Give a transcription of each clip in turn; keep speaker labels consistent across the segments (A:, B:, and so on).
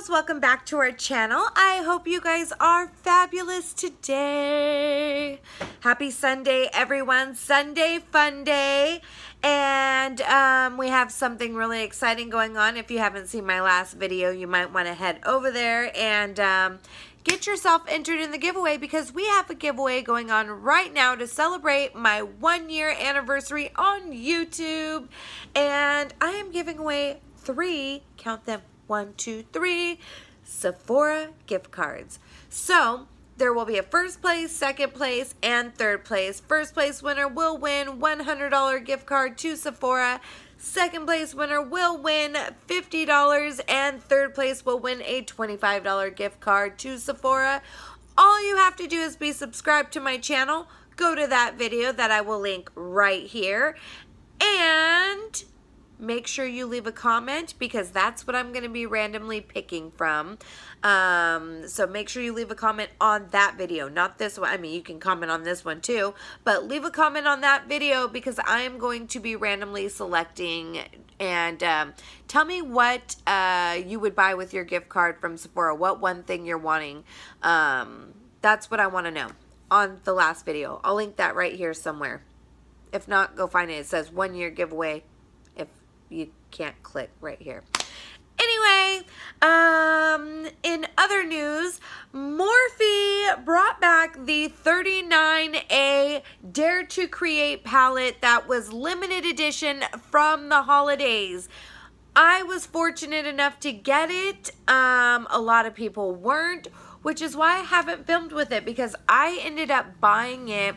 A: girls, welcome back to our channel. I hope you guys are fabulous today. Happy Sunday, everyone. Sunday fun day. And we have something really exciting going on. If you haven't seen my last video, you might want to head over there and get yourself entered in the giveaway, because we have a giveaway going on right now to celebrate my 1-year anniversary on YouTube. And I am giving away 3, count them, 1, 2, 3 Sephora gift cards. So there will be a first place, second place, and third place. First place winner will win $100 gift card to Sephora. Second place winner will win $50, and third place will win a $25 gift card to Sephora. All you have to do is be subscribed to my channel. Go to that video that I will link right here, and make sure you leave a comment, because that's what I'm going to be randomly picking from. So make sure you leave a comment on that video, not this one. I mean, you can comment on this one too, but leave a comment on that video, because I am going to be randomly selecting. And tell me what you would buy with your gift card from Sephora. What one thing you're wanting. That's what I want to know on the last video. I'll link that right here somewhere. If not, go find it. It says 1-year giveaway. You can't click right here. Anyway, in other news, Morphe brought back the 39A Dare to Create palette that was limited edition from the holidays. I was fortunate enough to get it. A lot of people weren't, which is why I haven't filmed with it, because I ended up buying it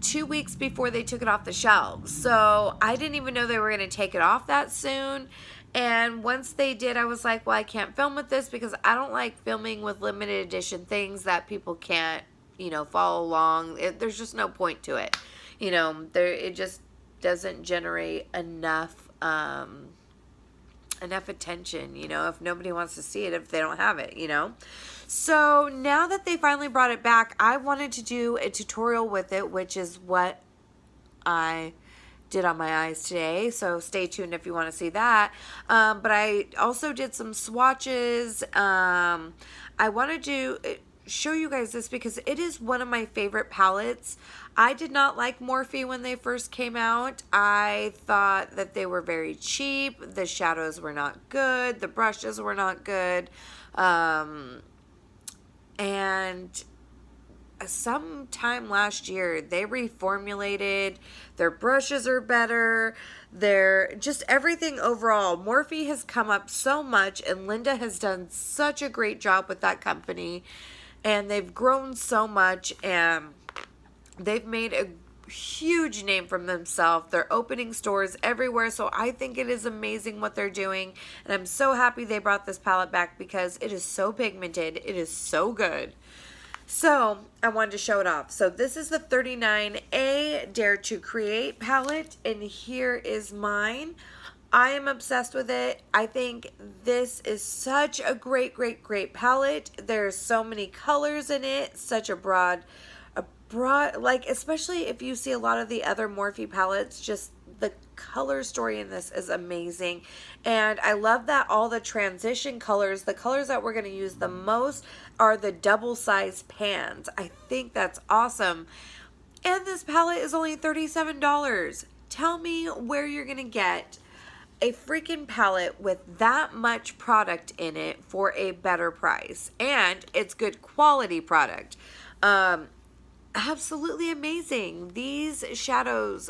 A: 2 weeks before they took it off the shelves. So I didn't even know they were going to take it off that soon. And once they did, I was like, well, I can't film with this, because I don't like filming with limited edition things that people can't, follow along. There's just no point to it. It just doesn't generate enough attention, if nobody wants to see it, if they don't have it, So now that they finally brought it back, I wanted to do a tutorial with it, which is what I did on my eyes today. So stay tuned if you want to see that. But I also did some swatches. I wanted to show you guys this because it is one of my favorite palettes. I did not like Morphe when they first came out. I thought that they were very cheap. The shadows were not good. The brushes were not good. And sometime last year, they reformulated. Their brushes are better. They're just everything overall. Morphe has come up so much, and Linda has done such a great job with that company. And they've grown so much, and they've made a huge name for themselves. They're opening stores everywhere, so I think it is amazing what they're doing. And I'm so happy they brought this palette back, because it is so pigmented. It is so good. So I wanted to show it off. So this is the 39A Dare to Create palette, and here is mine. I am obsessed with it. I think this is such a great palette. There's so many colors in it. Such a broad, like, especially if you see a lot of the other Morphe palettes, just the color story in this is amazing. And I love that all the transition colors, the colors that we're going to use the most, are the double-sized pans. I think that's awesome. And this palette is only $37. Tell me where you're going to get a freaking palette with that much product in it for a better price. And it's good quality product. Absolutely amazing. These shadows,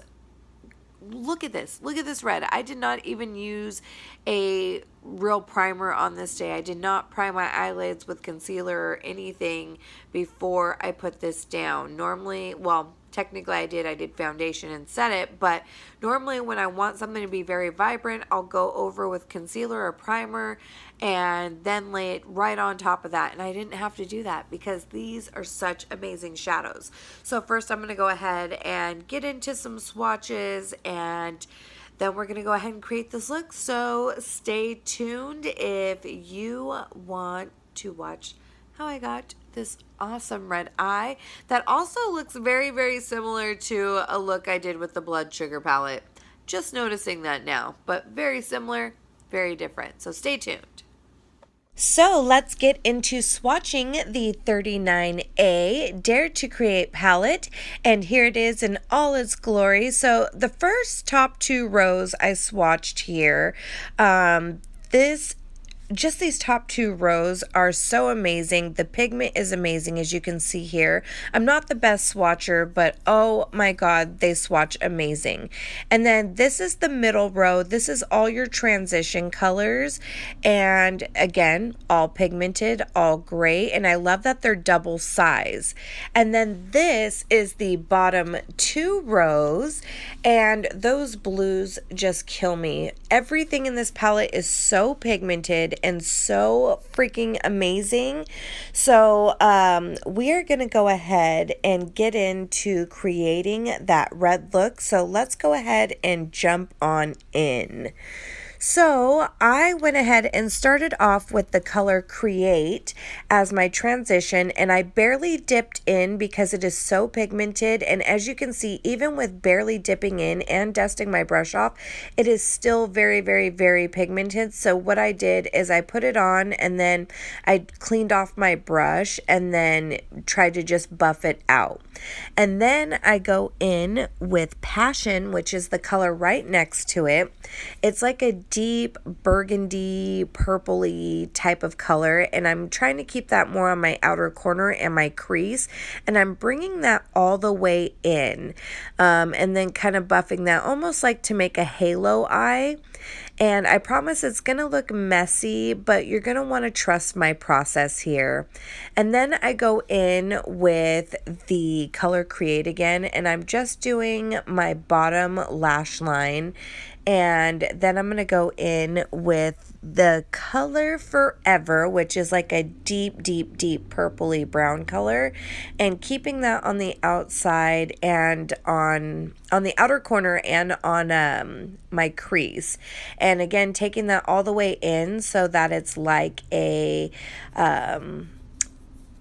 A: look at this. Look at this red. I did not even use a real primer on this day. I did not prime my eyelids with concealer or anything before I put this down. Normally, well, technically I did foundation and set it, but normally when I want something to be very vibrant, I'll go over with concealer or primer and then lay it right on top of that. And I didn't have to do that because these are such amazing shadows. So first I'm going to go ahead and get into some swatches, and then we're going to go ahead and create this look. So stay tuned if you want to watch how I got this awesome red eye that also looks very similar to a look I did with the Blood Sugar palette. Just noticing that now, but very similar, very different. So stay tuned. So let's get into swatching the 39A Dare to Create palette, and here it is in all its glory. So the first top two rows I swatched here. Just these top two rows are so amazing. The pigment is amazing, as you can see here. I'm not the best swatcher, but oh my god, they swatch amazing. And then this is the middle row. This is all your transition colors, and again, all pigmented, all gray, and I love that they're double size. And then this is the bottom two rows, and those blues just kill me. Everything in this palette is so pigmented and so freaking amazing. So we are gonna go ahead and get into creating that red look. So let's go ahead and jump on in. So I went ahead and started off with the color Create as my transition, and I barely dipped in because it is so pigmented. And as you can see, even with barely dipping in and dusting my brush off, it is still very, very, very pigmented. So what I did is I put it on, and then I cleaned off my brush and then tried to just buff it out. And then I go in with Passion, which is the color right next to it. It's like a deep burgundy purpley type of color, and I'm trying to keep that more on my outer corner and my crease, and I'm bringing that all the way in, and then kind of buffing that almost like to make a halo eye. And I promise it's gonna look messy, but you're gonna want to trust my process here. And then I go in with the color Create again, and I'm just doing my bottom lash line. And then I'm going to go in with the color Forever, which is like a deep, deep, deep purpley brown color, and keeping that on the outside and on the outer corner and on my crease. And again, taking that all the way in so that it's like a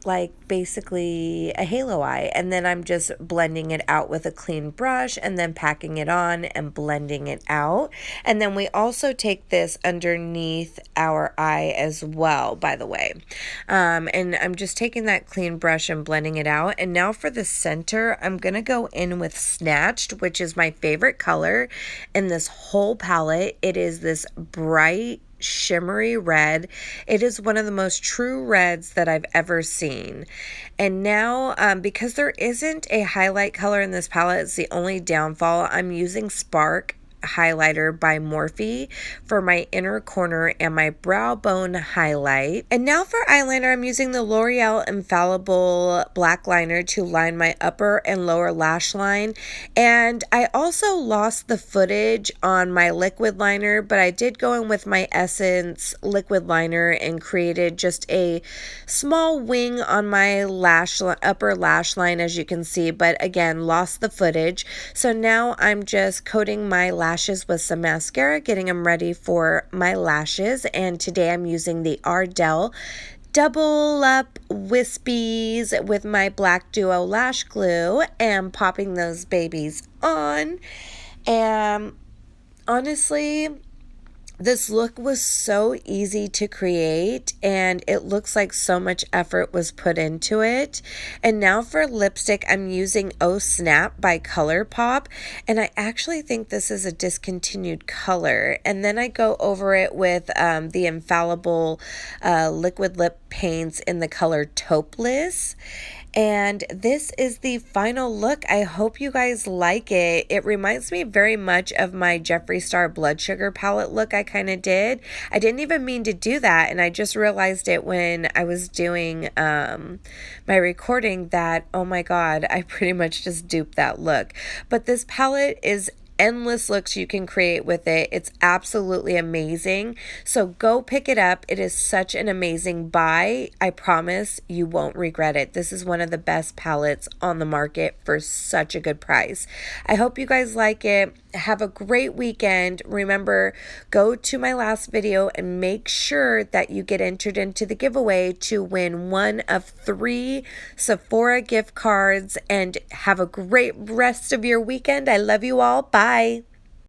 A: like basically a halo eye, and then I'm just blending it out with a clean brush and then packing it on and blending it out. And then we also take this underneath our eye as well, by the way, and I'm just taking that clean brush and blending it out. And now for the center, I'm gonna go in with Snatched, which is my favorite color in this whole palette. It is this bright shimmery red. It is one of the most true reds that I've ever seen. And now because there isn't a highlight color in this palette, it's the only downfall, I'm using Spark highlighter by Morphe for my inner corner and my brow bone highlight. And now for eyeliner, I'm using the L'Oreal Infallible black liner to line my upper and lower lash line. And I also lost the footage on my liquid liner, but I did go in with my Essence liquid liner and created just a small wing on my upper lash line, as you can see, but again, lost the footage. So now I'm just coating my lashes with some mascara, getting them ready for my lashes. And today I'm using the Ardell Double Up Wispies with my Black Duo Lash Glue and popping those babies on. And honestly, this look was so easy to create, and it looks like so much effort was put into it. And now for lipstick, I'm using Oh Snap by ColourPop, and I actually think this is a discontinued color. And then I go over it with the Infallible liquid lip paints in the color Taupe. And this is the final look. I hope you guys like it. It reminds me very much of my Jeffree Star Blood Sugar palette look I kind of did. I didn't even mean to do that, and I just realized it when I was doing my recording that, oh my god, I pretty much just duped that look. But this palette is endless looks you can create with it. It's absolutely amazing. So go pick it up. It is such an amazing buy. I promise you won't regret it. This is one of the best palettes on the market for such a good price. I hope you guys like it. Have a great weekend. Remember, go to my last video and make sure that you get entered into the giveaway to win one of 3 Sephora gift cards, and have a great rest of your weekend. I love you all. Bye.